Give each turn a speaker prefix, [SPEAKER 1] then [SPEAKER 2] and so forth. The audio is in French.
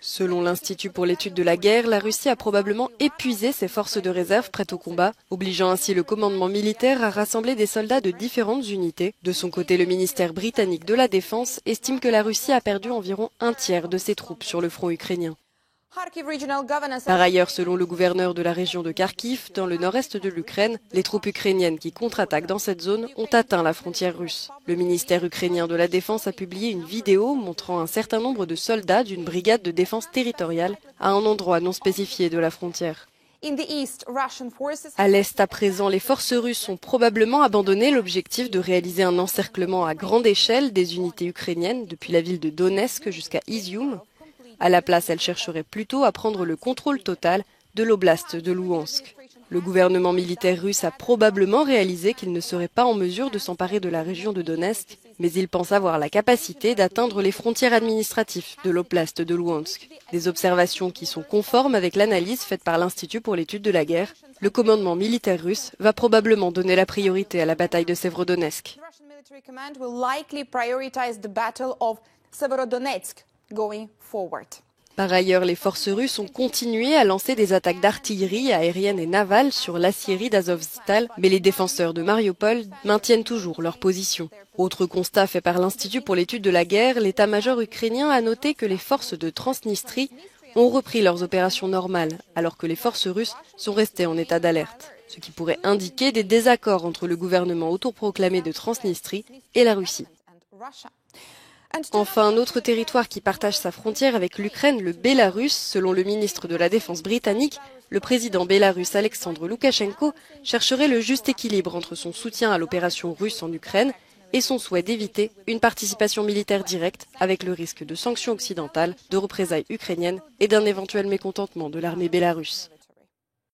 [SPEAKER 1] Selon l'Institut pour l'étude de la guerre, la Russie a probablement épuisé ses forces de réserve prêtes au combat, obligeant ainsi le commandement militaire à rassembler des soldats de différentes unités. De son côté, le ministère britannique de la Défense estime que la Russie a perdu environ un tiers de ses troupes sur le front ukrainien. Par ailleurs, selon le gouverneur de la région de Kharkiv, dans le nord-est de l'Ukraine, les troupes ukrainiennes qui contre-attaquent dans cette zone ont atteint la frontière russe. Le ministère ukrainien de la Défense a publié une vidéo montrant un certain nombre de soldats d'une brigade de défense territoriale à un endroit non spécifié de la frontière. À l'est, à présent, les forces russes ont probablement abandonné l'objectif de réaliser un encerclement à grande échelle des unités ukrainiennes depuis la ville de Donetsk jusqu'à Izium. À la place, elle chercherait plutôt à prendre le contrôle total de l'oblast de Louhansk. Le gouvernement militaire russe a probablement réalisé qu'il ne serait pas en mesure de s'emparer de la région de Donetsk, mais il pense avoir la capacité d'atteindre les frontières administratives de l'oblast de Louhansk. Des observations qui sont conformes avec l'analyse faite par l'Institut pour l'étude de la guerre. Le commandement militaire russe va probablement donner la priorité à la bataille de Sévrodonetsk. Par ailleurs, les forces russes ont continué à lancer des attaques d'artillerie aérienne et navale sur l'aciérie d'Azovstal, mais les défenseurs de Mariupol maintiennent toujours leur position. Autre constat fait par l'Institut pour l'étude de la guerre, l'état-major ukrainien a noté que les forces de Transnistrie ont repris leurs opérations normales, alors que les forces russes sont restées en état d'alerte, ce qui pourrait indiquer des désaccords entre le gouvernement autoproclamé de Transnistrie et la Russie. Enfin, un autre territoire qui partage sa frontière avec l'Ukraine, le Bélarus, selon le ministre de la Défense britannique, le président bélarusse Alexandre Loukachenko chercherait le juste équilibre entre son soutien à l'opération russe en Ukraine et son souhait d'éviter une participation militaire directe avec le risque de sanctions occidentales, de représailles ukrainiennes et d'un éventuel mécontentement de l'armée bélarusse.